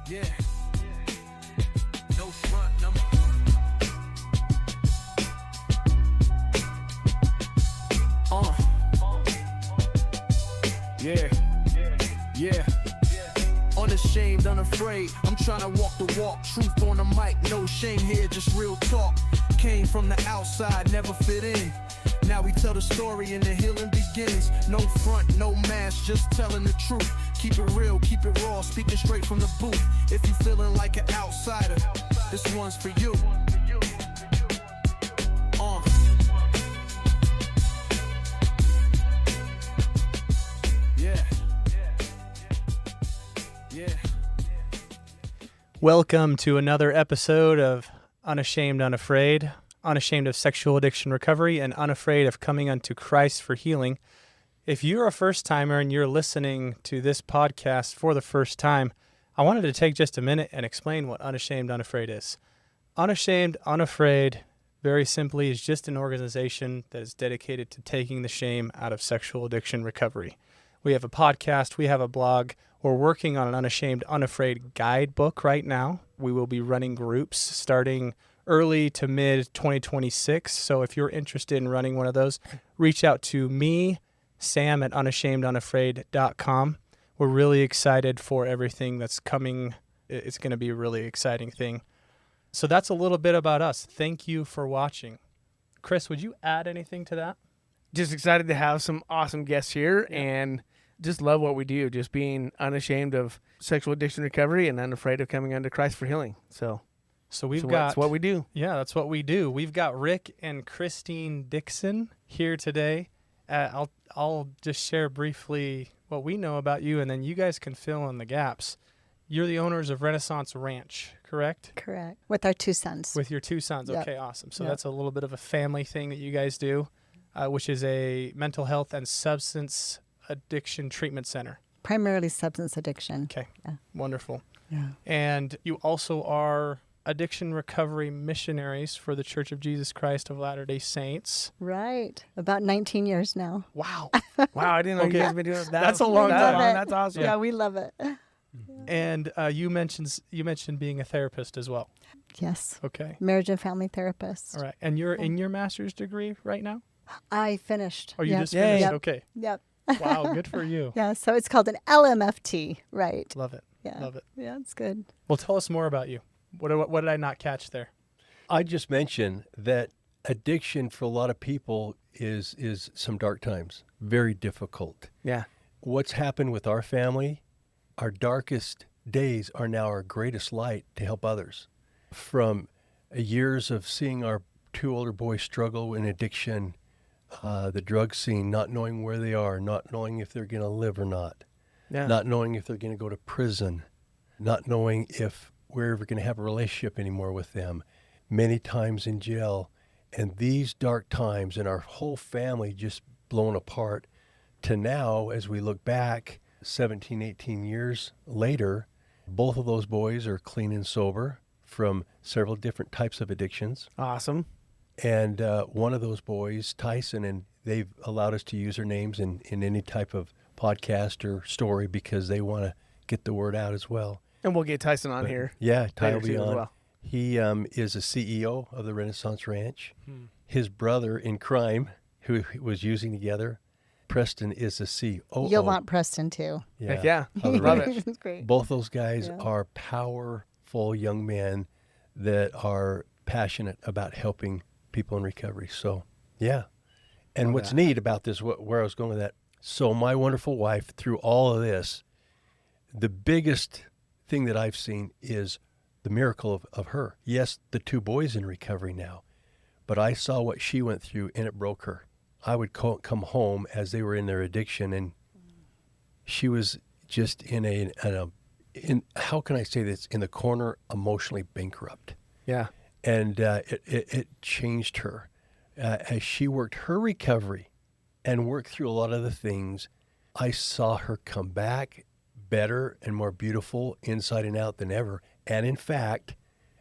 Yeah. No front number. Yeah. Yeah. Unashamed, unafraid. I'm trying to walk the walk. Truth on the mic, no shame here, just real talk. Came from the outside, never fit in. Now we tell the story and the healing begins. No front, no mask, just telling the truth. Keep it real, keep it raw, speaking straight from the booth. If you feeling like an outsider, this one's for you. Yeah. Yeah. Welcome to another episode of Unashamed, Unafraid, unashamed of sexual addiction recovery, and unafraid of coming unto Christ for healing. If you're a first-timer and you're listening to this podcast for the first time, I wanted to take just a minute and explain what Unashamed, Unafraid is. Unashamed, Unafraid, very simply, is just an organization that is dedicated to taking the shame out of sexual addiction recovery. We have a podcast, we have a blog. We're working on an Unashamed, Unafraid guidebook right now. We will be running groups starting early to mid 2026. So if you're interested in running one of those, reach out to me, Sam at unashamedunafraid.com. We're really excited for everything that's coming. It's going to be a really exciting thing. So that's a little bit about us. Thank you for watching. Chris, would you add anything to that? Just excited to have some awesome guests here and just love what we do, just being unashamed of sexual addiction recovery and unafraid of coming unto Christ for healing. So that's what we do. Yeah, that's what we do. We've got Rick and Christine Dixon here today. I'll just share briefly what we know about you, and then you guys can fill in the gaps. You're the owners of Renaissance Ranch, correct? Correct. With our two sons. With your two sons. Yep. Okay, awesome. So Yep. that's a little bit of a family thing that you guys do, which is a mental health and substance addiction treatment center. Primarily substance addiction. Okay, Yeah. Wonderful. Yeah. And you also are addiction recovery missionaries for the Church of Jesus Christ of Latter-day Saints. Right. About 19 years now. Wow. Wow, I didn't know you guys have been doing that. That's a long We time. love it. That's awesome. Yeah, we love it. And you mentioned being a therapist as well. Yes. Okay. Marriage and family therapist. All right. And you're in your master's degree right now? I finished. Oh, you Yep. just finished? Yep. Okay. Yep. Wow, good for you. Yeah, so it's called an LMFT, right? Love it. Yeah. Love it. Yeah, it's good. Well, tell us more about you. What did I not catch there? I just mentioned that addiction for a lot of people is some dark times, very difficult. Yeah. What's happened with our family, our darkest days are now our greatest light to help others. From years of seeing our two older boys struggle in addiction, the drug scene, not knowing where they are, not knowing if they're going to live or not, not knowing if they're going to go to prison, not knowing if we're ever going to have a relationship anymore with them, many times in jail. And these dark times and our whole family just blown apart to now, as we look back 17, 18 years later, both of those boys are clean and sober from several different types of addictions. Awesome. And one of those boys, Tyson, and they've allowed us to use their names in any type of podcast or story because they want to get the word out as well. And we'll get Tyson on here. Yeah, Ty will later be too as on. well. He is a CEO of the Renaissance Ranch. His brother in crime, who was using together, Preston, is a COO. You'll want Preston too. Heck yeah. of the Love ranch. it. It's great. Both those guys Yeah. are powerful young men that are passionate about helping people in recovery. So, yeah. And what's neat about this, where I was going with that, so my wonderful wife, through all of this, the biggest thing that I've seen is the miracle of her. Yes, the two boys in recovery now, but I saw what she went through and it broke her. I would come home as they were in their addiction, and she was just in how can I say this, in the corner, emotionally bankrupt. Yeah. And it changed her. As she worked her recovery and worked through a lot of the things, I saw her come back better and more beautiful inside and out than ever. And in fact,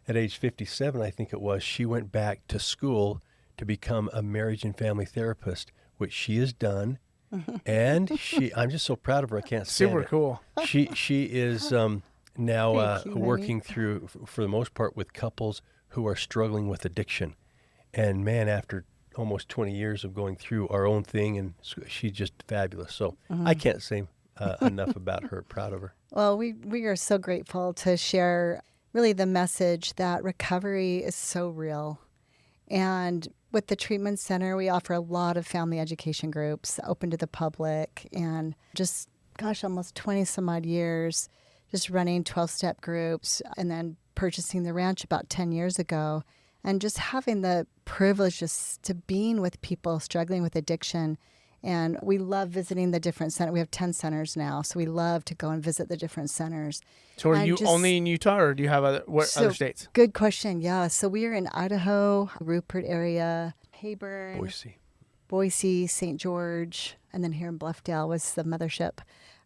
at age 57, I think it was, she went back to school to become a marriage and family therapist, which she has done. And I'm just so proud of her. I can't stand Super it. cool. She is now Thank you, working through, for the most part, with couples who are struggling with addiction. And man, after almost 20 years of going through our own thing, and she's just fabulous. So I can't say enough about her. Proud of her. Well, we are so grateful to share really the message that recovery is so real. And with the treatment center, we offer a lot of family education groups open to the public, and just, almost 20 some odd years just running 12-step groups, and then purchasing the ranch about 10 years ago, and just having the privilege just to being with people struggling with addiction. And we love visiting the different centers. We have 10 centers now, so we love to go and visit the different centers. So are you only in Utah, or do you have other states? Good question, yeah. So we are in Idaho, Rupert area, Hayburn, Boise, St. George, and then here in Bluffdale was the mothership,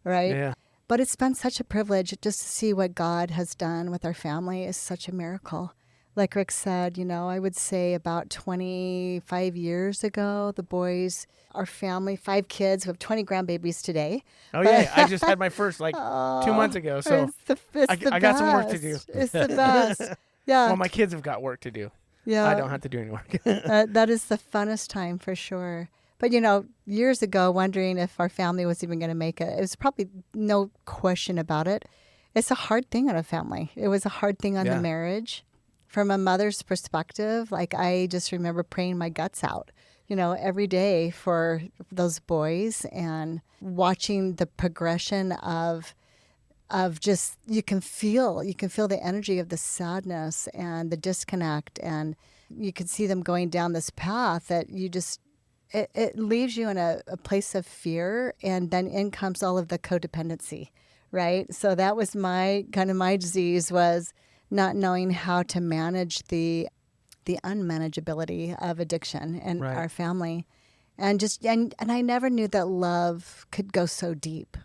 right? Yeah. But it's been such a privilege just to see what God has done with our family is such a miracle. Like Rick said, I would say about 25 years ago, the boys, our family, 5 kids, we have 20 grandbabies today. Oh, yeah. I just had my first 2 months ago. So I got some work to do. It's the best. Yeah. Well, my kids have got work to do. Yeah. I don't have to do any work. That is the funnest time for sure. But, years ago, wondering if our family was even going to make it, it was probably no question about it. It's a hard thing on a family. It was a hard thing on the marriage. From a mother's perspective, I just remember praying my guts out, every day for those boys, and watching the progression of just, you can feel the energy of the sadness and the disconnect, and you can see them going down this path that you just, it leaves you in a place of fear, and then in comes all of the codependency, right? So that was my disease, was not knowing how to manage the unmanageability of addiction in our family. And I never knew that love could go so deep.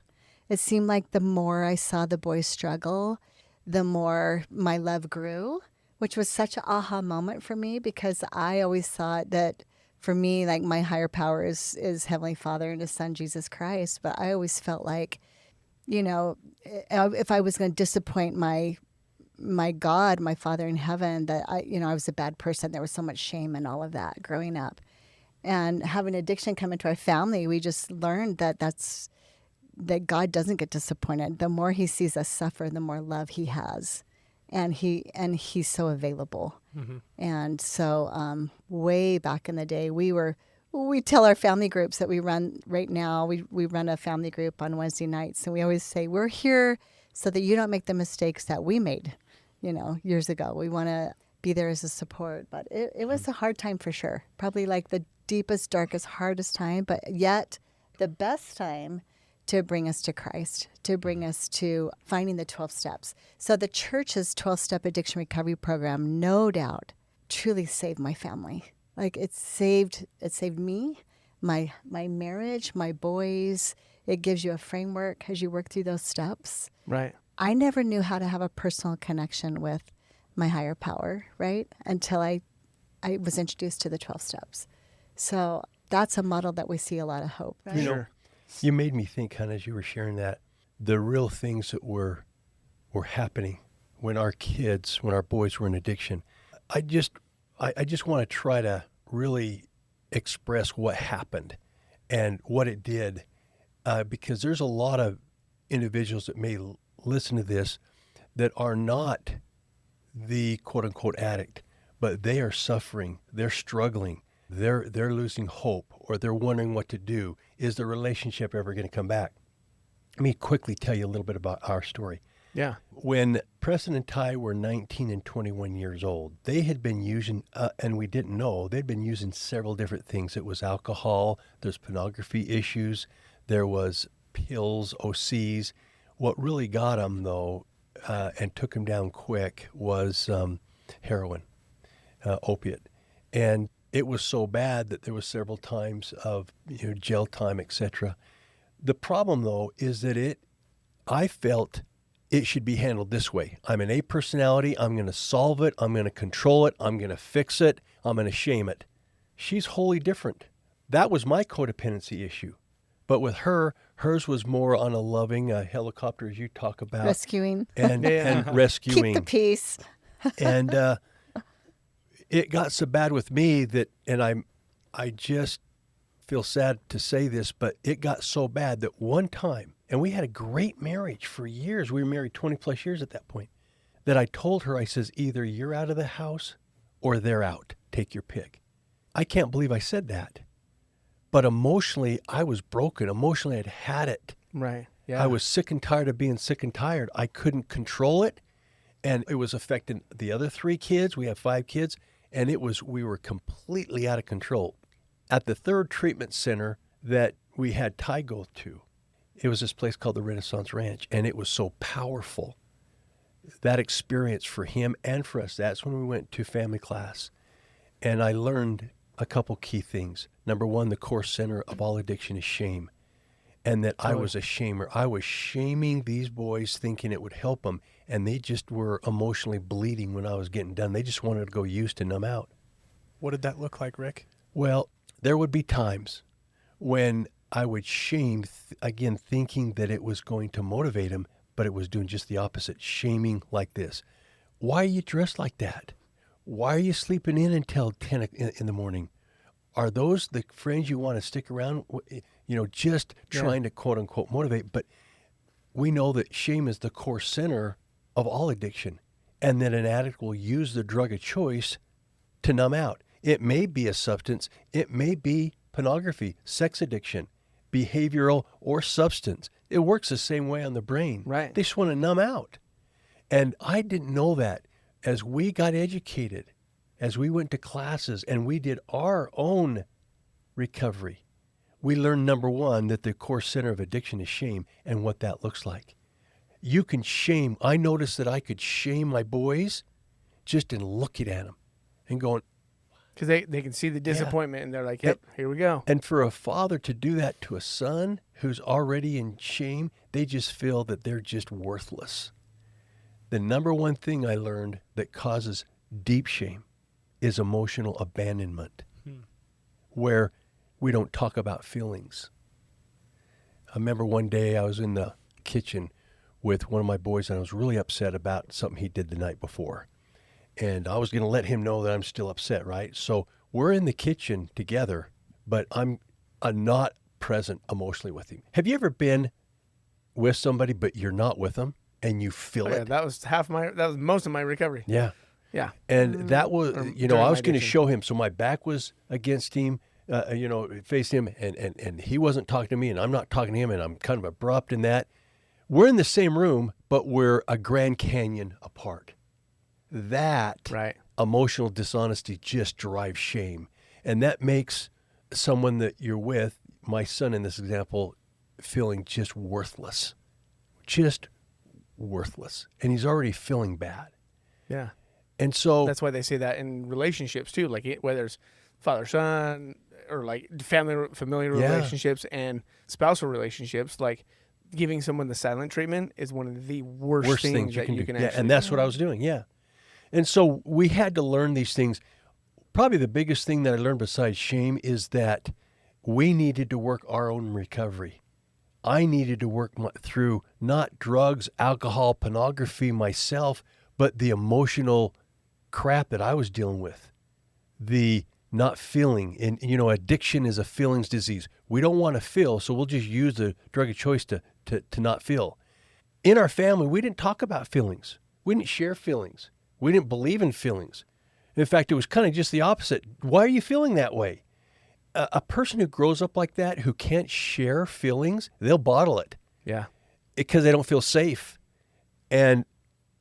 It seemed like the more I saw the boys struggle, the more my love grew, which was such an aha moment for me, because I always thought that for me, my higher power is Heavenly Father and His Son, Jesus Christ. But I always felt like, if I was going to disappoint my God, my Father in heaven, that I was a bad person. There was so much shame and all of that growing up. And having addiction come into our family, we just learned that God doesn't get disappointed. The more He sees us suffer, the more love He has. And He's so available. Mm-hmm. And so way back in the day, we tell our family groups that we run right now, we run a family group on Wednesday nights, and we always say, we're here so that you don't make the mistakes that we made, years ago. We want to be there as a support. But it was a hard time for sure. Probably the deepest, darkest, hardest time, but yet the best time to bring us to Christ, to bring us to finding the 12 steps. So the church's 12-step addiction recovery program, no doubt, truly saved my family. It saved me, my marriage, my boys. It gives you a framework as you work through those steps. Right. I never knew how to have a personal connection with my higher power, right? Until I was introduced to the 12 steps. So that's a model that we see a lot of hope. Right? Sure. You made me think, Hannah, as you were sharing that, the real things that were happening when our boys were in addiction. I just want to try to really express what happened and what it did, because there's a lot of individuals that may listen to this that are not the quote-unquote addict, but they are suffering, they're struggling, they're losing hope, or they're wondering what to do. Is the relationship ever going to come back? Let me quickly tell you a little bit about our story. Yeah. When Preston and Ty were 19 and 21 years old, they had been using, and we didn't know, they'd been using several different things. It was alcohol, there's pornography issues, there was pills, OCs. What really got them, though, and took them down quick was heroin, opiate. And it was so bad that there was several times of jail time, etc. The problem, though, is that I felt it should be handled this way. I'm an A personality. I'm going to solve it. I'm going to control it. I'm going to fix it. I'm going to shame it. She's wholly different. That was my codependency issue. But with her, hers was more on a loving helicopter, as you talk about. Rescuing. And rescuing. Keep the peace. And it got so bad with me that, and I just feel sad to say this, but it got so bad that one time, and we had a great marriage for years. We were married 20 plus years at that point, that I told her, I says, either you're out of the house or they're out. Take your pick. I can't believe I said that. But emotionally, I was broken. Emotionally, I'd had it. Right. Yeah. I was sick and tired of being sick and tired. I couldn't control it. And it was affecting the other 3 kids. We have 5 kids. And we were completely out of control. At the 3rd treatment center that we had Ty go to, it was this place called the Renaissance Ranch. And it was so powerful. That experience for him and for us, that's when we went to family class. And I learned a couple key things. Number 1, the core center of all addiction is shame. And that I was a shamer. I was shaming these boys thinking it would help them. And they just were emotionally bleeding when I was getting done. They just wanted to go use to numb out. What did that look like, Rick? Well, there would be times when I would shame, again, thinking that it was going to motivate them, but it was doing just the opposite, shaming like this. Why are you dressed like that? Why are you sleeping in until 10 in the morning? Are those the friends you want to stick around? Just trying to quote unquote motivate. But we know that shame is the core center of all addiction, and that an addict will use the drug of choice to numb out. It may be a substance. It may be pornography, sex addiction, behavioral, or substance. It works the same way on the brain. Right. They just want to numb out. And I didn't know that. As we got educated, as we went to classes and we did our own recovery, we learned, number 1, that the core center of addiction is shame and what that looks like. You can shame. I noticed that I could shame my boys just in looking at them and going. Because they can see the disappointment and they're like, yep, here we go. And for a father to do that to a son who's already in shame, they just feel that they're just worthless. The number 1 thing I learned that causes deep shame is emotional abandonment, where we don't talk about feelings. I remember one day I was in the kitchen with one of my boys and I was really upset about something he did the night before. And I was going to let him know that I'm still upset, right? So we're in the kitchen together, but I'm not present emotionally with him. Have you ever been with somebody, but you're not with them? And you feel it. That was most of my recovery. Yeah. Yeah. And that was, I was going to show him. So my back was against him, faced him, and he wasn't talking to me, and I'm not talking to him, and I'm kind of abrupt in that. We're in the same room, but we're a Grand Canyon apart. That emotional dishonesty just drives shame. And that makes someone that you're with, my son in this example, feeling just worthless. Just worthless. And he's already feeling bad. Yeah. And so that's why they say that in relationships too, like whether it's father-son or like familiar relationships and spousal relationships, like giving someone the silent treatment is one of the worst things that you can actually do. And that's what I was doing, And so we had to learn these things. Probably the biggest thing that I learned besides shame is that we needed to work our own recovery. I needed to work through not drugs, alcohol, pornography myself, but the emotional crap that I was dealing with. The not feeling. And, addiction is a feelings disease. We don't want to feel, so we'll just use the drug of choice to not feel. In our family, we didn't talk about feelings. We didn't share feelings. We didn't believe in feelings. In fact, it was kind of just the opposite. Why are you feeling that way? A person who grows up like that, who can't share feelings, they'll bottle it. Yeah. Because they don't feel safe. And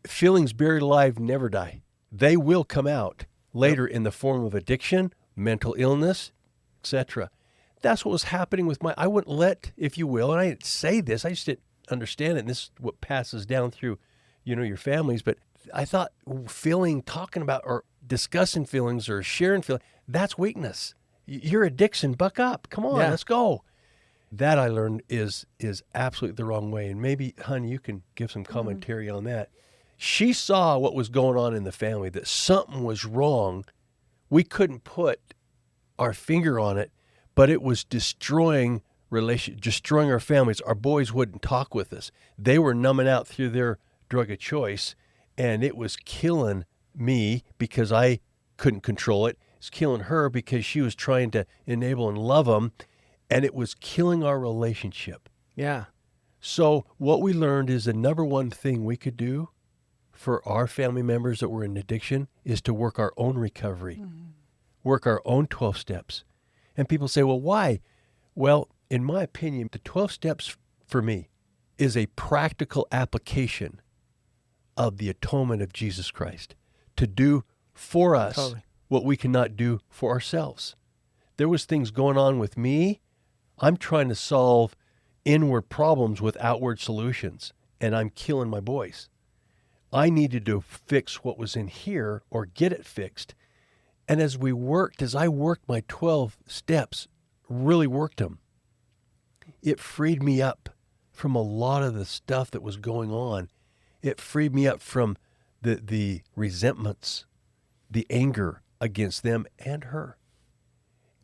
feelings buried alive never die. They will come out later in the form of addiction, mental illness, etc. That's what was happening with I wouldn't let, if you will, and I didn't say this, I just didn't understand it, and this is what passes down through, your families, but I thought talking about or discussing feelings or sharing feelings, that's weakness. You're a Dixon, buck up. Come on, let's go. That I learned is absolutely the wrong way. And maybe, honey, you can give some commentary on that. She saw what was going on in the family, that something was wrong. We couldn't put our finger on it, but it was destroying destroying our families. Our boys wouldn't talk with us. They were numbing out through their drug of choice, and it was killing me because I couldn't control it. It's killing her because she was trying to enable and love them, and it was killing our relationship. Yeah. So what we learned is the number one thing we could do for our family members that were in addiction is to work our own recovery, work our own 12 steps. And people say, well, why? Well, in my opinion, the 12 steps for me is a practical application of the atonement of Jesus Christ to do for us what we cannot do for ourselves. There was things going on with me. I'm trying to solve inward problems with outward solutions, and I'm killing my boys. I needed to fix what was in here or get it fixed. And as I worked my 12 steps, really worked them, it freed me up from a lot of the stuff that was going on. It freed me up from the resentments, the anger against them and her.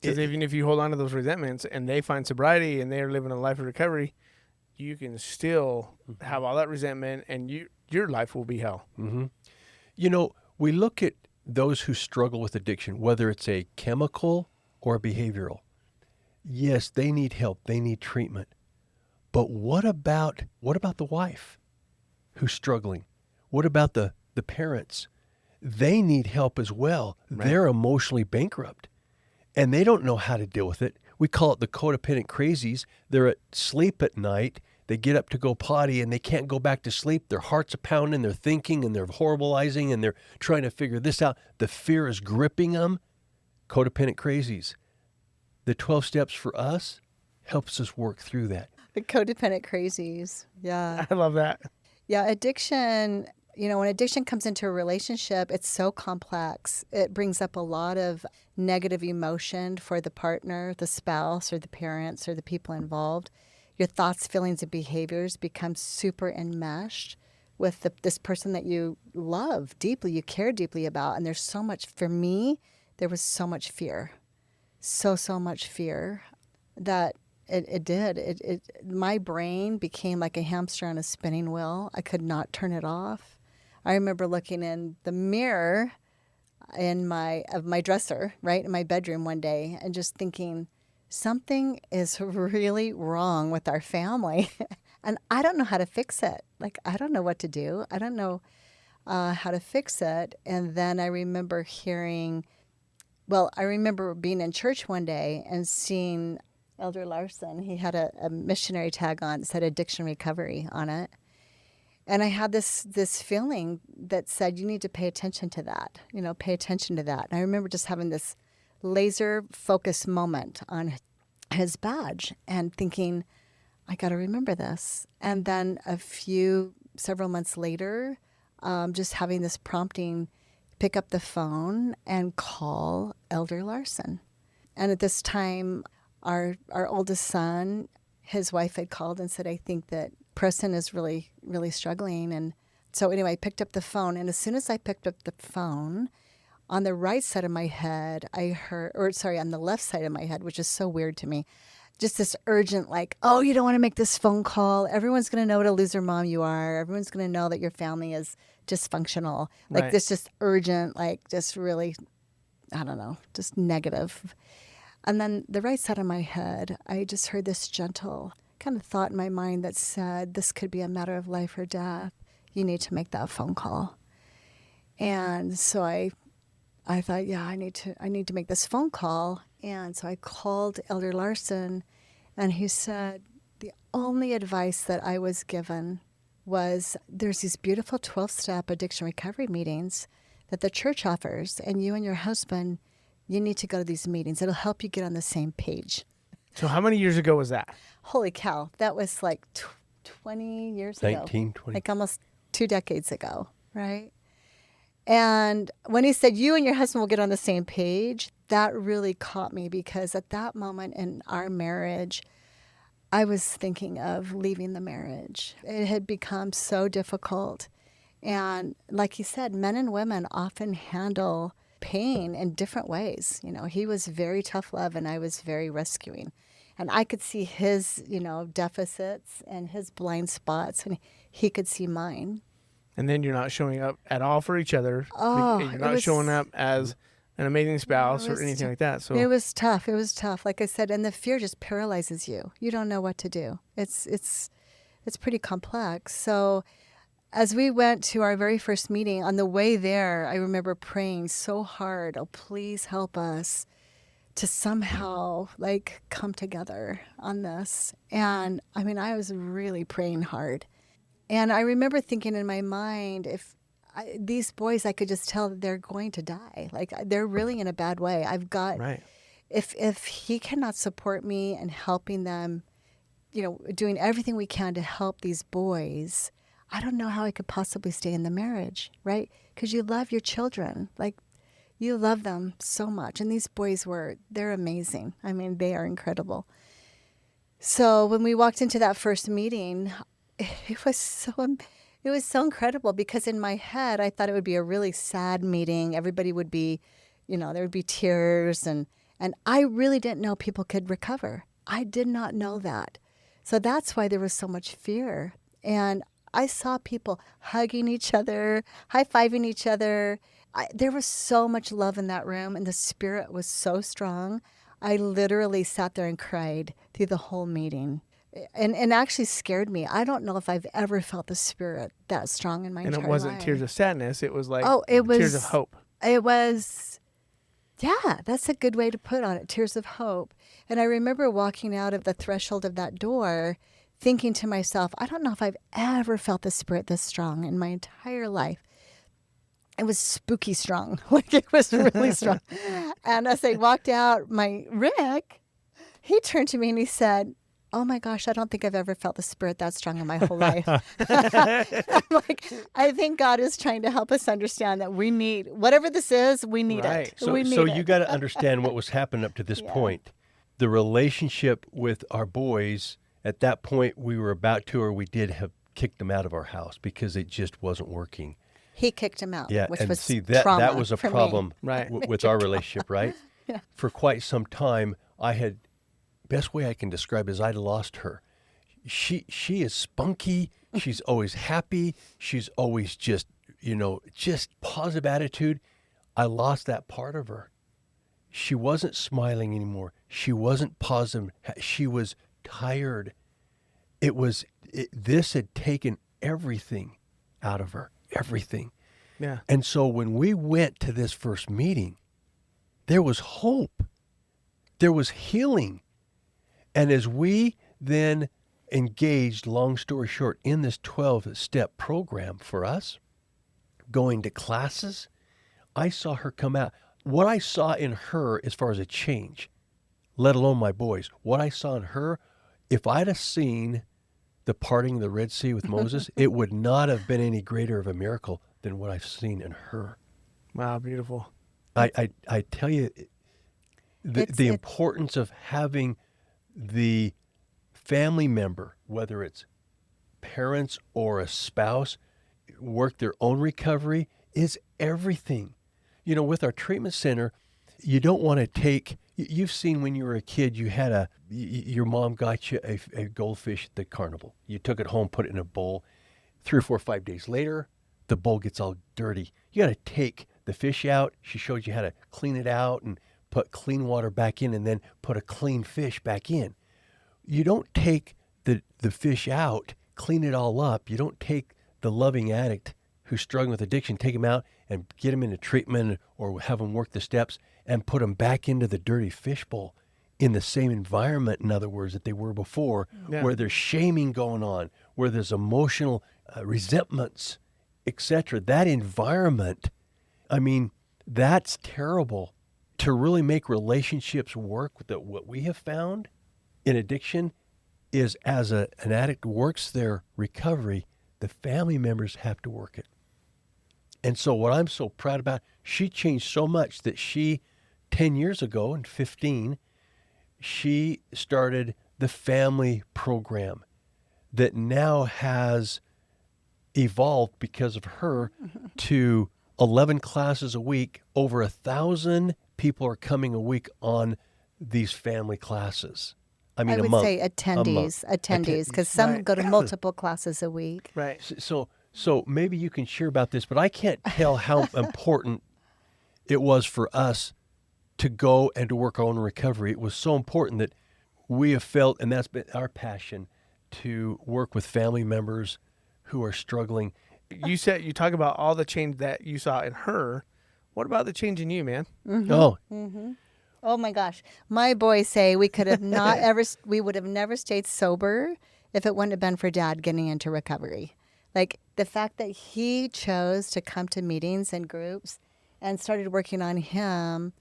Because even if you hold on to those resentments and they find sobriety and they're living a life of recovery, you can still have all that resentment and your life will be hell. Mm-hmm. You know, we look at those who struggle with addiction, whether it's a chemical or behavioral. Yes, they need help. They need treatment. But what about the wife who's struggling? What about the parents? They need help as well. Right. They're emotionally bankrupt, and they don't know how to deal with it. We call it the codependent crazies. They're asleep at night. They get up to go potty, and they can't go back to sleep. Their hearts are pounding. They're thinking, and they're horribleizing, and they're trying to figure this out. The fear is gripping them. Codependent crazies. The 12 steps for us helps us work through that. The codependent crazies. Yeah. I love that. Yeah, addiction, when addiction comes into a relationship, it's so complex. It brings up a lot of negative emotion for the partner, the spouse, or the parents, or the people involved. Your thoughts, feelings, and behaviors become super enmeshed with this person that you love deeply, you care deeply about. And there's so much, for me, there was so much fear. So much fear that my brain became like a hamster on a spinning wheel. I could not turn it off. I remember looking in the mirror of my dresser, right, in my bedroom one day, and just thinking, something is really wrong with our family. And I don't know how to fix it. Like, I don't know what to do. I don't know how to fix it. And then I remember I remember being in church one day and seeing Elder Larson. He had a missionary tag on that said addiction recovery on it. And I had this feeling that said, you need to pay attention to that, pay attention to that. And I remember just having this laser focus moment on his badge and thinking, I got to remember this. And then several months later, just having this prompting, pick up the phone and call Elder Larson. And at this time, our oldest son, his wife had called and said, I think that Preston is really, really struggling. And so anyway, I picked up the phone. And as soon as I picked up the phone, on the right side of my head, on the left side of my head, which is so weird to me, just this urgent, like, oh, you don't want to make this phone call. Everyone's going to know what a loser mom you are. Everyone's going to know that your family is dysfunctional. Like right. This just urgent, like just really, I don't know, just negative. And then the right side of my head, I just heard this gentle kind of thought in my mind that said, this could be a matter of life or death. You need to make that phone call. And so I thought, yeah, I need to make this phone call. And so I called Elder Larson, and he said, the only advice that I was given was there's these beautiful 12-step addiction recovery meetings that the church offers, and you and your husband, you need to go to these meetings. It'll help you get on the same page. So how many years ago was that? Holy cow. That was like 20 years ago. 19, 20. Like almost 2 decades ago, right? And when he said, you and your husband will get on the same page, that really caught me, because at that moment in our marriage, I was thinking of leaving the marriage. It had become so difficult. And like he said, men and women often handle pain in different ways. He was very tough love and I was very rescuing. And I could see his, deficits and his blind spots, and he could see mine. And then you're not showing up at all for each other. Oh, you're not showing up as an amazing spouse or anything like that. So it was tough. It was tough. Like I said, and the fear just paralyzes you. You don't know what to do. It's pretty complex. So as we went to our very first meeting, on the way there, I remember praying so hard, oh, please help us to somehow come together on this. And I mean, I was really praying hard. And I remember thinking in my mind, these boys, I could just tell that they're going to die. They're really in a bad way. I've got, right. If he cannot support me and helping them, doing everything we can to help these boys, I don't know how I could possibly stay in the marriage, right? Because you love your children. You love them so much. And these boys they're amazing. I mean, they are incredible. So when we walked into that first meeting, it was so incredible, because in my head, I thought it would be a really sad meeting. Everybody would be, there would be tears. And I really didn't know people could recover. I did not know that. So that's why there was so much fear. And I saw people hugging each other, high-fiving each other. There was so much love in that room, and the spirit was so strong. I literally sat there and cried through the whole meeting. And actually scared me. I don't know if I've ever felt the spirit that strong in my entire life. And it wasn't tears of sadness. It was tears of hope. It was, yeah, that's a good way to put on it, tears of hope. And I remember walking out of the threshold of that door thinking to myself, I don't know if I've ever felt the spirit this strong in my entire life. It was spooky strong. It was really strong. And as I walked out, my Rick, he turned to me and he said, oh my gosh, I don't think I've ever felt the spirit that strong in my whole life. I'm I think God is trying to help us understand that we need, whatever this is, we need it. So you got to understand what was happening up to this point. The relationship with our boys, at that point, we were about to, or we did have kicked them out of our house because it just wasn't working. He kicked him out, which and was see, that was a problem with our relationship, right? Yeah. For quite some time, best way I can describe it is I'd lost her. She is spunky. She's always happy. She's always just positive attitude. I lost that part of her. She wasn't smiling anymore. She wasn't positive. She was tired. This had taken everything out of her, everything. Yeah. And so when we went to this first meeting, there was hope. There was healing. And as we then engaged, long story short, in this 12-step program for us, going to classes, I saw her come out. What I saw in her as far as a change, let alone my boys, what I saw in her, if I'd have seen the parting of the Red Sea with Moses, it would not have been any greater of a miracle than what I've seen in her. Wow, beautiful. I tell you, the importance of having the family member, whether it's parents or a spouse, work their own recovery is everything. With our treatment center, you don't want to take, you've seen when you were a kid, your mom got you a goldfish at the carnival. You took it home, put it in a bowl. 3 or 4 or 5 days later, the bowl gets all dirty. You got to take the fish out. She showed you how to clean it out and put clean water back in and then put a clean fish back in. You don't take the fish out, clean it all up. You don't take the loving addict who's struggling with addiction, take him out and get him into treatment or have him work the steps and put him back into the dirty fish bowl in the same environment, in other words, that they were before, where there's shaming going on, where there's emotional resentments, etc. That environment, that's terrible. To really make relationships work, what we have found in addiction is as an addict works their recovery, the family members have to work it. And so what I'm so proud about, she changed so much that 10 years ago, in 15, she started the family program that now has evolved because of her to 11 classes a week. Over 1,000 people are coming a week on these family classes. I mean, I would say attendees, because some go to multiple classes a week. Right. So maybe you can share about this, but I can't tell how important it was for us to go and to work on recovery. It was so important that we have felt, and that's been our passion, to work with family members who are struggling. You talk about all the change that you saw in her. What about the change in you, man? Mm-hmm. Oh. Mm-hmm. Oh my gosh. My boys say we would have never stayed sober if it wouldn't have been for Dad getting into recovery. Like the fact that he chose to come to meetings and groups and started working on him,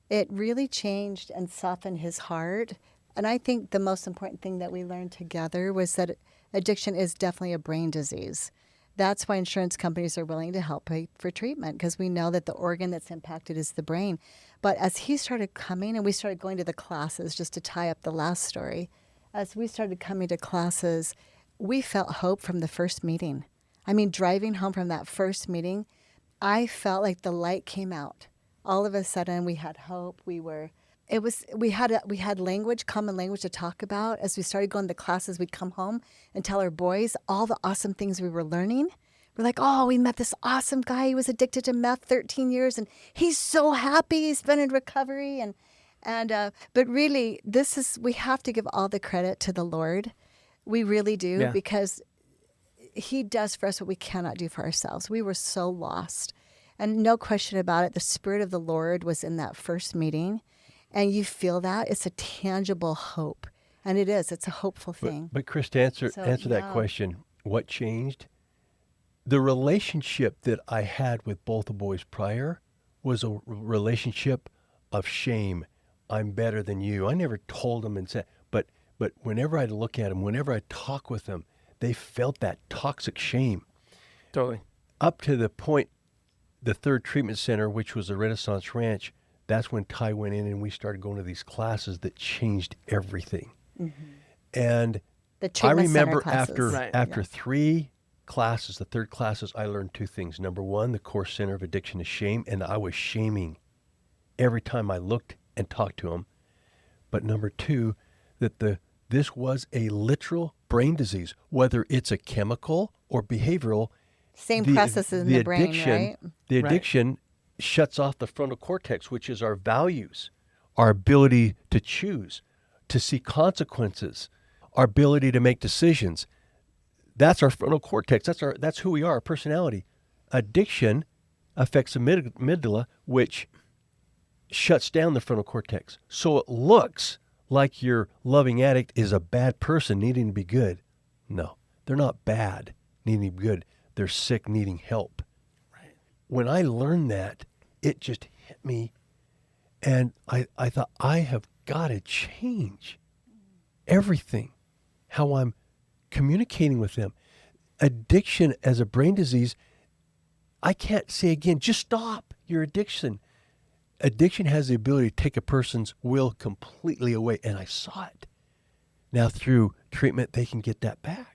it really changed and softened his heart. And I think the most important thing that we learned together was that addiction is definitely a brain disease. That's why insurance companies are willing to help pay for treatment, because we know that the organ that's impacted is the brain. But as he started coming and we started going to the classes, just to tie up the last story, as we started coming to classes, we felt hope from the first meeting. I mean, driving home from that first meeting, I felt like the light came out. All of a sudden, we had hope. We had language, common language to talk about. As we started going to classes, we'd come home and tell our boys all the awesome things we were learning. We're like, oh, we met this awesome guy. He was addicted to meth 13 years, and he's so happy. He's been in recovery. But really, we have to give all the credit to the Lord. We really do, because he does for us what we cannot do for ourselves. We were so lost. And no question about it, the Spirit of the Lord was in that first meeting. And you feel that. It's a tangible hope. And it is. It's a hopeful thing. But Chris, to answer that question, what changed? The relationship that I had with both the boys prior was a relationship of shame. I'm better than you. I never told them and said, but whenever I'd look at them, whenever I talk with them, they felt that toxic shame. Totally. Up to the point, the third treatment center, which was the Renaissance Ranch, that's when Ty went in and we started going to these classes that changed everything. Mm-hmm. And I remember after 3 classes, the third classes, I learned 2 things. Number 1, the core center of addiction is shame, and I was shaming every time I looked and talked to them. But number 2, that this was a literal brain disease, whether it's a chemical or behavioral. Same processes in the brain, right? The addiction shuts off the frontal cortex, which is our values, our ability to choose, to see consequences, our ability to make decisions. That's our frontal cortex. That's who we are, our personality. Addiction affects the amygdala, which shuts down the frontal cortex. So it looks like your loving addict is a bad person needing to be good. No, they're not bad needing to be good. They're sick needing help. Right. When I learned that, it just hit me. And I thought, I have got to change everything, how I'm communicating with them. Addiction as a brain disease, I can't say again, just stop your addiction. Addiction has the ability to take a person's will completely away, and I saw it. Now through treatment, they can get that back.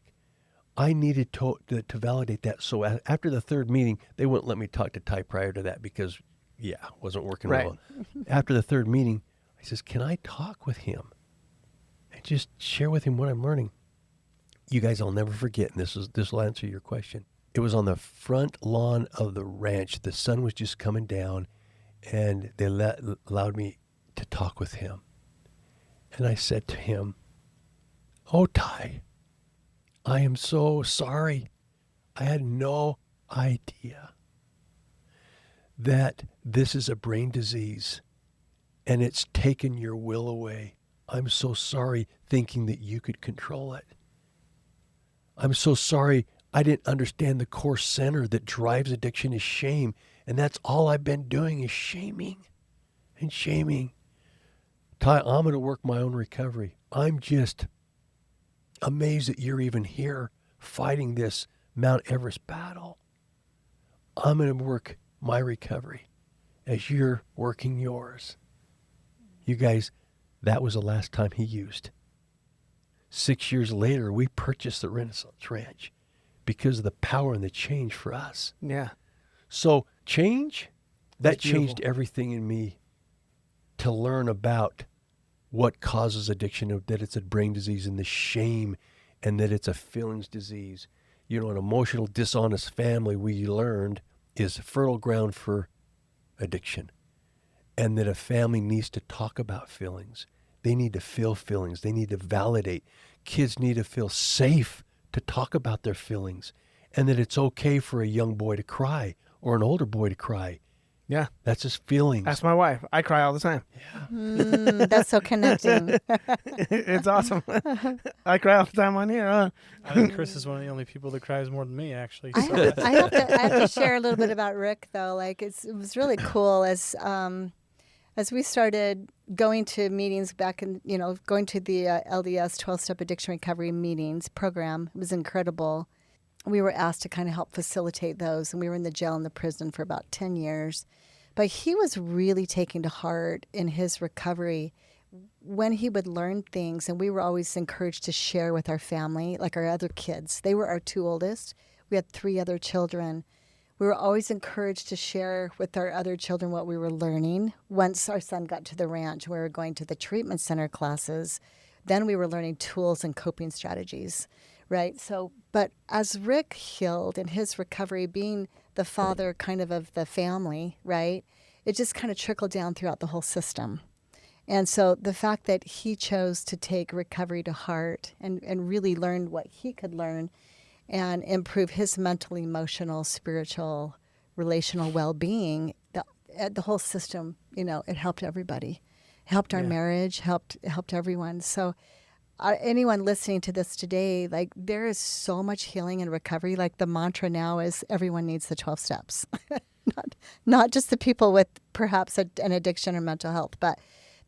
I needed to validate that. So after the third meeting, they wouldn't let me talk to Ty prior to that because, it wasn't working well. After the third meeting, I says, can I talk with him and just share with him what I'm learning? You guys, I'll never forget, and this will answer your question. It was on the front lawn of the ranch. The sun was just coming down, and they allowed me to talk with him. And I said to him, oh, Ty, I am so sorry. I had no idea that this is a brain disease and it's taken your will away. I'm so sorry thinking that you could control it. I'm so sorry I didn't understand the core center that drives addiction is shame. And that's all I've been doing is shaming and shaming. Ty, I'm going to work my own recovery. I'm just amazed that you're even here fighting this Mount Everest battle. I'm going to work my recovery as you're working yours. You guys, that was the last time he used. 6 years later, we purchased the Renaissance Ranch because of the power and the change for us. Yeah. So change, that That's beautiful. changed everything in me to learn about what causes addiction, that it's a brain disease, and the shame, and that it's a feelings disease. An emotional, dishonest family, we learned, is fertile ground for addiction. And that a family needs to talk about feelings. They need to feel feelings. They need to validate. Kids need to feel safe to talk about their feelings. And that it's okay for a young boy to cry or an older boy to cry. Yeah. That's his feelings. That's my wife. I cry all the time. Yeah. That's so connecting. It's awesome. I cry all the time on here. I think Chris is one of the only people that cries more than me, actually. I have to share a little bit about Rick, though. Like, it was really cool as we started going to meetings back in, going to the LDS 12-step addiction recovery meetings program. It was incredible. We were asked to kind of help facilitate those, and we were in the jail and the prison for about 10 years. But he was really taking to heart in his recovery when he would learn things, and we were always encouraged to share with our family, like our other kids. They were our two oldest. We had 3 other children. We were always encouraged to share with our other children what we were learning. Once our son got to the ranch, we were going to the treatment center classes. Then we were learning tools and coping strategies, right? So, but as Rick healed in his recovery, being the father kind of the family, right? It just kind of trickled down throughout the whole system. And so the fact that he chose to take recovery to heart and really learn what he could learn and improve his mental, emotional, spiritual, relational well-being, the whole system, it helped everybody. It helped our marriage, helped everyone. So anyone listening to this today, like, there is so much healing and recovery. Like, the mantra now is everyone needs the 12 steps. not just the people with perhaps an addiction or mental health, but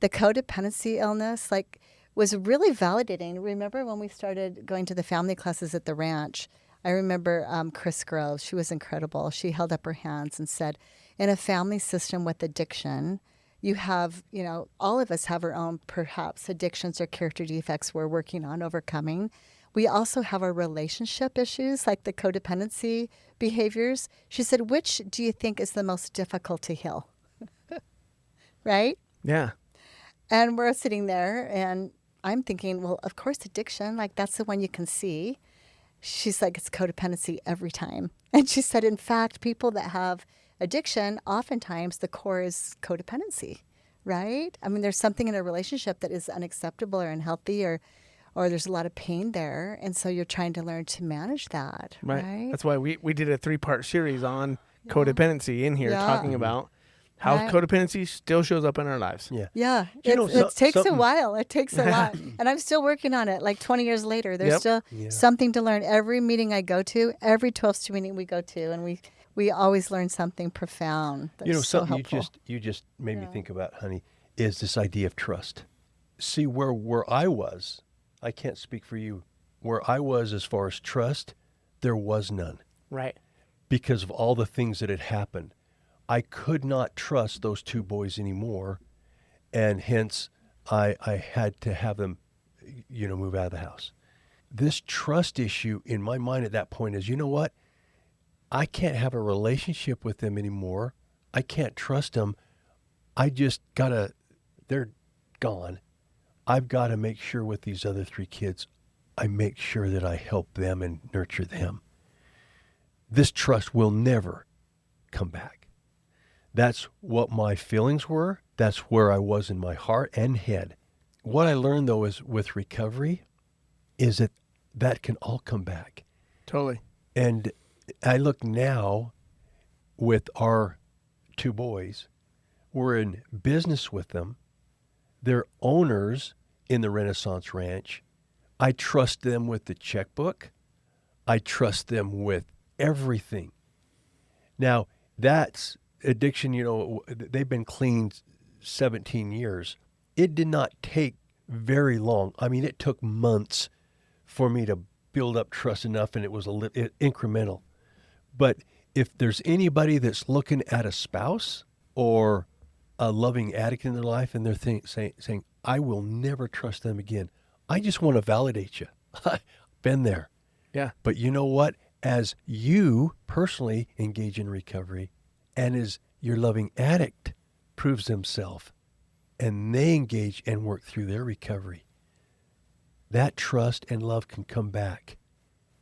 the codependency illness, like, was really validating. Remember when we started going to the family classes at the ranch? I remember Chris Groves. She was incredible. She held up her hands and said, in a family system with addiction, you have, all of us have our own, perhaps, addictions or character defects we're working on overcoming. We also have our relationship issues, like the codependency behaviors. She said, which do you think is the most difficult to heal? Right? Yeah. And we're sitting there, and I'm thinking, well, of course, addiction, like, that's the one you can see. She's like, it's codependency every time. And she said, in fact, people that have addiction, oftentimes the core is codependency, right? I mean, there's something in a relationship that is unacceptable or unhealthy, or there's a lot of pain there. And so you're trying to learn to manage that, right? That's why we did a 3-part series on codependency in here, talking about how codependency still shows up in our lives. Yeah. It takes a while. It takes a lot. And I'm still working on it. Like 20 years later, there's still something to learn. Every meeting I go to, every 12-step meeting we go to, and we always learn something profound. That's so something helpful. you just made me think about, honey, is this idea of trust. See, where I was, I can't speak for you, where I was as far as trust, there was none. Right. Because of all the things that had happened. I could not trust those 2 boys anymore, and hence I had to have them, move out of the house. This trust issue in my mind at that point is, you know what? I can't have a relationship with them anymore. I can't trust them. I just they're gone. I've got to make sure with these other 3 kids, I make sure that I help them and nurture them. This trust will never come back. That's what my feelings were. That's where I was in my heart and head. What I learned, though, is with recovery is that can all come back. Totally. And I look now with our 2 boys, we're in business with them. They're owners in the Renaissance Ranch. I trust them with the checkbook. I trust them with everything. Now, that's addiction, they've been clean 17 years. It did not take very long. I mean, it took months for me to build up trust enough, and it was incremental. But if there's anybody that's looking at a spouse or a loving addict in their life, and they're saying, I will never trust them again, I just want to validate you. I've been there. Yeah. But you know what? As you personally engage in recovery, and as your loving addict proves himself, and they engage and work through their recovery, that trust and love can come back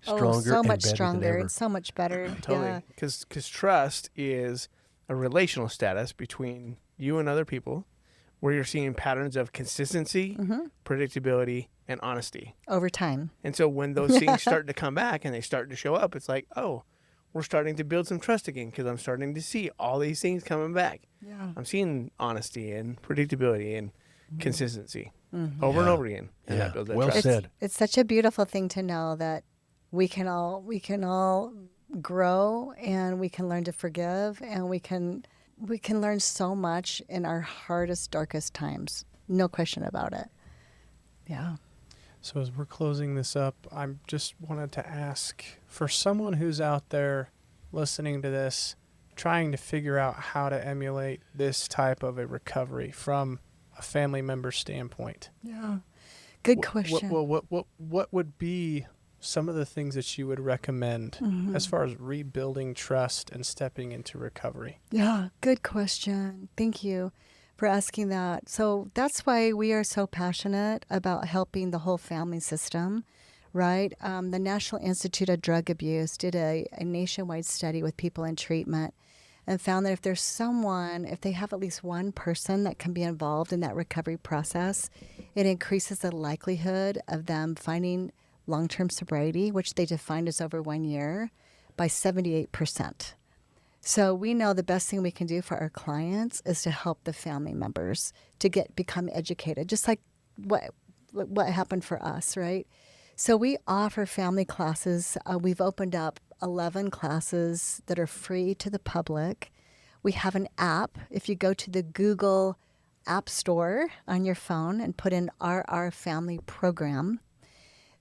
stronger so and much better stronger. than ever. It's so much better. Totally. Because trust is a relational status between you and other people where you're seeing patterns of consistency, predictability, and honesty. Over time. And so when those things start to come back and they start to show up, it's like, oh, we're starting to build some trust again because I'm starting to see all these things coming back. Yeah. I'm seeing honesty and predictability and consistency over and over again. And that builds that Well trust. said. It's such a beautiful thing to know that we can all grow, and we can learn to forgive, and we can learn so much in our hardest, darkest times. No question about it. Yeah. So as we're closing this up, I just wanted to ask, for someone who's out there listening to this, trying to figure out how to emulate this type of a recovery from a family member standpoint. Yeah. Good question. What would be some of the things that you would recommend as far as rebuilding trust and stepping into recovery? Yeah, good question. Thank you for asking that. So that's why we are so passionate about helping the whole family system, right? The National Institute of Drug Abuse did a nationwide study with people in treatment and found that if they have at least one person that can be involved in that recovery process, it increases the likelihood of them finding long-term sobriety, which they defined as over 1 year, by 78%. So we know the best thing we can do for our clients is to help the family members to become educated, just like what happened for us, right? So we offer family classes. We've opened up 11 classes that are free to the public. We have an app. If you go to the Google App Store on your phone and put in RR Family Program,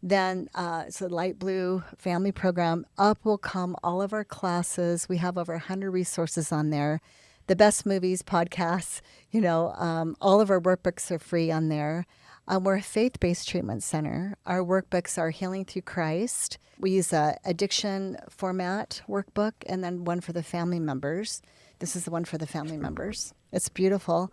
then it's a light blue family program. Up will come all of our classes. We have over 100 resources on there. The best movies, podcasts, all of our workbooks are free on there. We're a faith-based treatment center. Our workbooks are Healing Through Christ. We use a addiction format workbook and then one for the family members. This is the one for the family members. It's beautiful.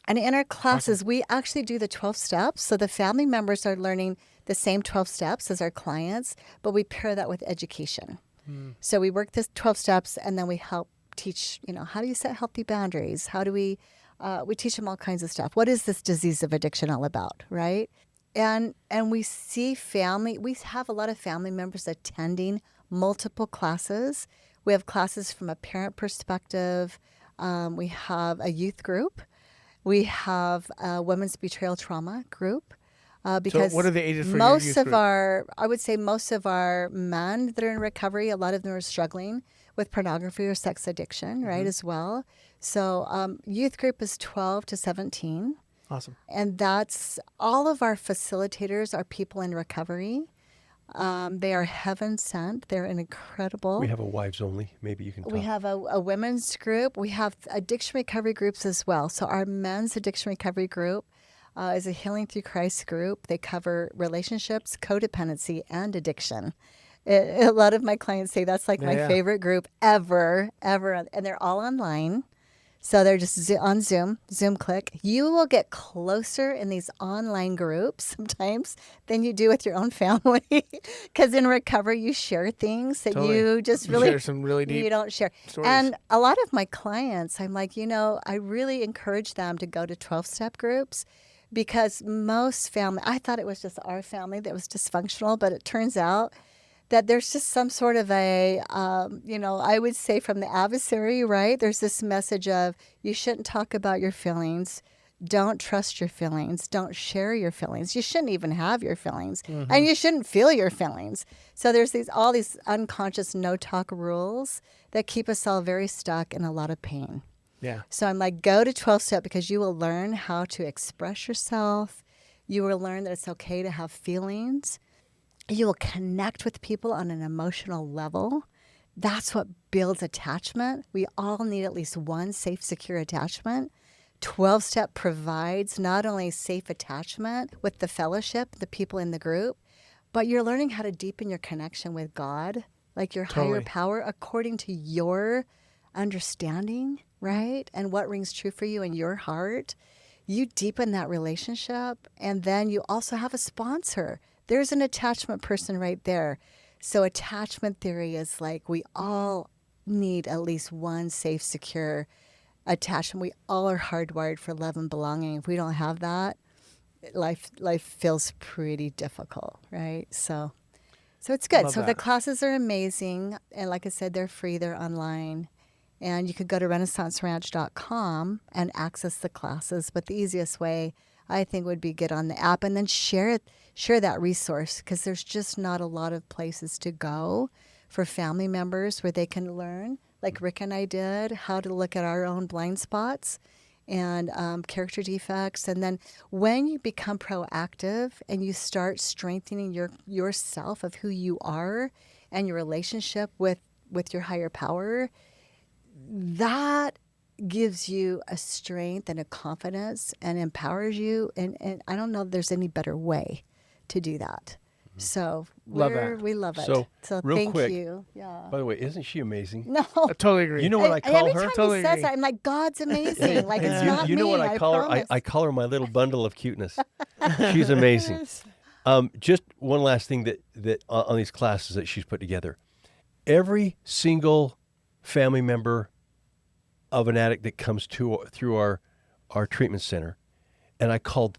And in our classes, we actually do the 12 steps. So the family members are learning the same 12 steps as our clients, but we pair that with education. So we work this 12 steps, and then we help teach, how do you set healthy boundaries? How do we teach them all kinds of stuff. What is this disease of addiction all about, right? And we have a lot of family members attending multiple classes. We have classes from a parent perspective. We have a youth group. We have a women's betrayal trauma group. Because so what are the ages for your youth group? I would say most of our men that are in recovery, a lot of them are struggling with pornography or sex addiction, right, as well. So youth group is 12 to 17. Awesome. And that's all of our facilitators are people in recovery. They are heaven sent. They're incredible. We have a wives only. Maybe you can talk. We have a women's group. We have addiction recovery groups as well. So our men's addiction recovery group is a Healing Through Christ group. They cover relationships, codependency, and addiction. A lot of my clients say that's like my favorite group ever. And they're all online. So they're just on Zoom click. You will get closer in these online groups sometimes than you do with your own family. Because in recovery, you share things that you just really share some really deep you don't share. stories. And a lot of my clients, I'm like, I really encourage them to go to 12-step groups because most family, I thought it was just our family that was dysfunctional, but it turns out that there's just some sort of I would say from the adversary, right? There's this message of you shouldn't talk about your feelings. Don't trust your feelings. Don't share your feelings. You shouldn't even have your feelings. Mm-hmm. And you shouldn't feel your feelings. So there's all these unconscious no-talk rules that keep us all very stuck in a lot of pain. Yeah. So I'm like, go to 12-step because you will learn how to express yourself. You will learn that it's okay to have feelings. You will connect with people on an emotional level. That's what builds attachment. We all need at least one safe, secure attachment. 12-step provides not only safe attachment with the fellowship, the people in the group, but you're learning how to deepen your connection with God, like your higher power, according to your understanding, right? And what rings true for you in your heart. you deepen that relationship, and then you also have a sponsor. There's an attachment person right there. So attachment theory is like we all need at least one safe, secure attachment. We all are hardwired for love and belonging. If we don't have that, life feels pretty difficult, right? So it's good. So the classes are amazing, and like I said, they're free. They're online. And you could go to renaissanceranch.com and access the classes. But the easiest way, I think, would be get on the app and then share that resource, because there's just not a lot of places to go for family members where they can learn, like Rick and I did, how to look at our own blind spots and character defects. And then when you become proactive and you start strengthening yourself of who you are and your relationship with your higher power, that gives you a strength and a confidence and empowers you. And I don't know if there's any better way to do that. So we love it. So real thank quick, you. Yeah. by the way, isn't she amazing? No. I totally agree. You know what I call every her? time Totally he says agree. that, I'm like, God's amazing. Like, it's not You know me, what I call her? promise. I call her my little bundle of cuteness. She's amazing. Just one last thing that on these classes that she's put together. Every single family member of an addict that comes through our treatment center, and I call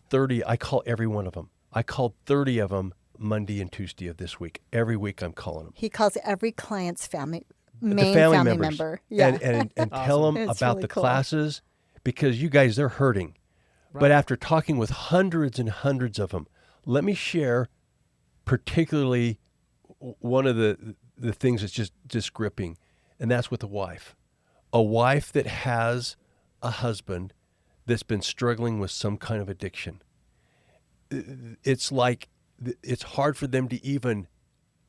every one of them. I called 30 of them Monday and Tuesday of this week. Every week I'm calling them. He calls every client's main the family members, member. Yeah. and tell them It's about really the cool. classes, because you guys, they're hurting. Right. But after talking with hundreds and hundreds of them, let me share particularly one of the things that's just gripping, and that's with a wife. A wife that has a husband that's been struggling with some kind of addiction. It's like it's hard for them to even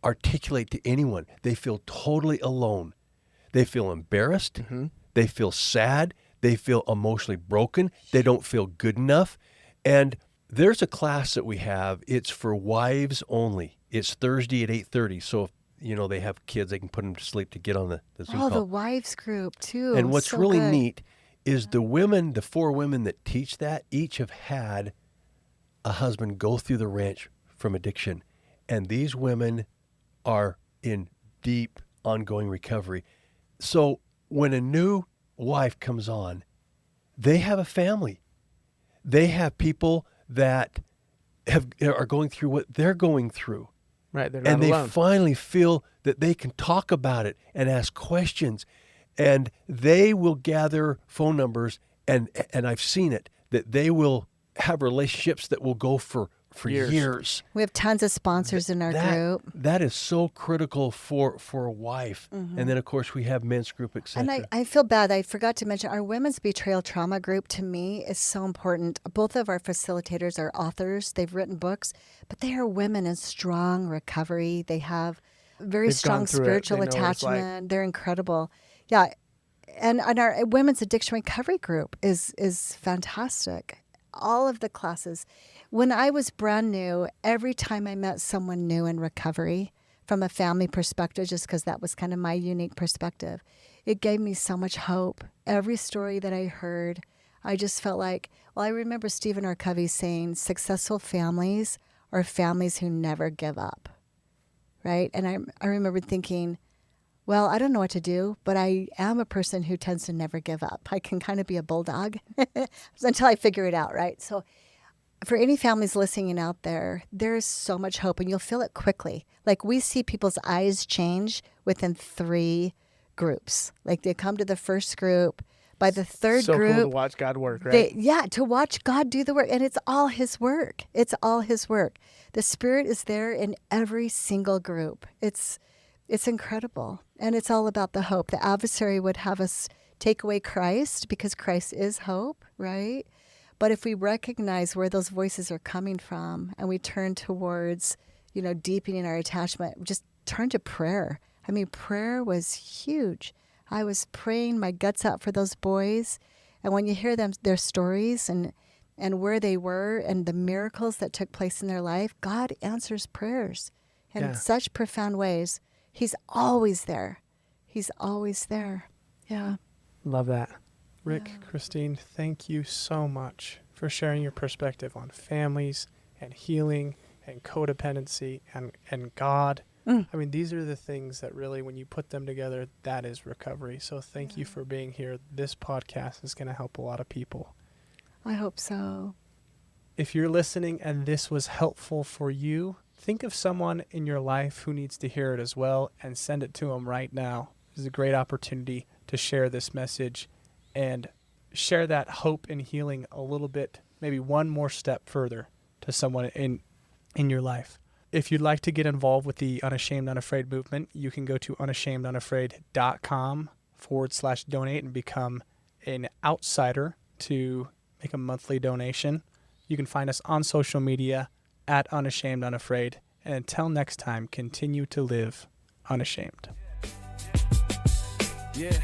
articulate to anyone. They feel totally alone. They feel embarrassed. Mm-hmm. They feel sad. They feel emotionally broken. They don't feel good enough. And there's a class that we have. It's for wives only. It's Thursday at 8:30. So if they have kids, they can put them to sleep to get on the Zoom call. The wives group too. And what's So really good. neat is the 4 women that teach that, each have had a husband go through the ranch from addiction. And these women are in deep, ongoing recovery. So when a new wife comes on, they have a family. They have people that are going through what they're going through. Right, they're not And alone. they finally feel that they can talk about it and ask questions. And they will gather phone numbers, and I've seen it, that they will have relationships that will go for years. We have tons of sponsors in our group. That is so critical for a wife. Mm-hmm. And then, of course, we have men's group, etc. And I feel bad. I forgot to mention our women's betrayal trauma group, to me, is so important. Both of our facilitators are authors. They've written books, but they are women in strong recovery. They have very They've strong gone through it. spiritual They know what it's like. attachment. They're incredible. Yeah. And our women's addiction recovery group is fantastic. All of the classes. When I was brand new, every time I met someone new in recovery, from a family perspective, just because that was kind of my unique perspective, it gave me so much hope. Every story that I heard, I just felt like, I remember Stephen R. Covey saying, successful families are families who never give up, right? And I remember thinking, well, I don't know what to do, but I am a person who tends to never give up. I can kind of be a bulldog until I figure it out, right? So for any families listening out there, there's so much hope, and you'll feel it quickly. Like, we see people's eyes change within 3 groups. Like, they come to the first group. By the third so group, cool to watch God work, right? to watch God do the work. And it's all his work. It's all his work. The Spirit is there in every single group. It's incredible. And it's all about the hope. The adversary would have us take away Christ, because Christ is hope, right? But if we recognize where those voices are coming from, and we turn towards, deepening our attachment, just turn to prayer. I mean, prayer was huge. I was praying my guts out for those boys. And when you hear their stories and where they were and the miracles that took place in their life, God answers prayers in such profound ways. He's always there. He's always there. Yeah. Love that. Rick, Christine, thank you so much for sharing your perspective on families and healing and codependency and God. I mean, these are the things that really, when you put them together, that is recovery. So thank you for being here. This podcast is going to help a lot of people. I hope so. If you're listening and this was helpful for you, think of someone in your life who needs to hear it as well and send it to them right now. This is a great opportunity to share this message and share that hope and healing a little bit, maybe one more step further to someone in your life. If you'd like to get involved with the Unashamed, Unafraid movement, you can go to unashamedunafraid.com/donate and become an outsider to make a monthly donation. You can find us on social media at Unashamed, Unafraid. And until next time, continue to live unashamed. Yeah.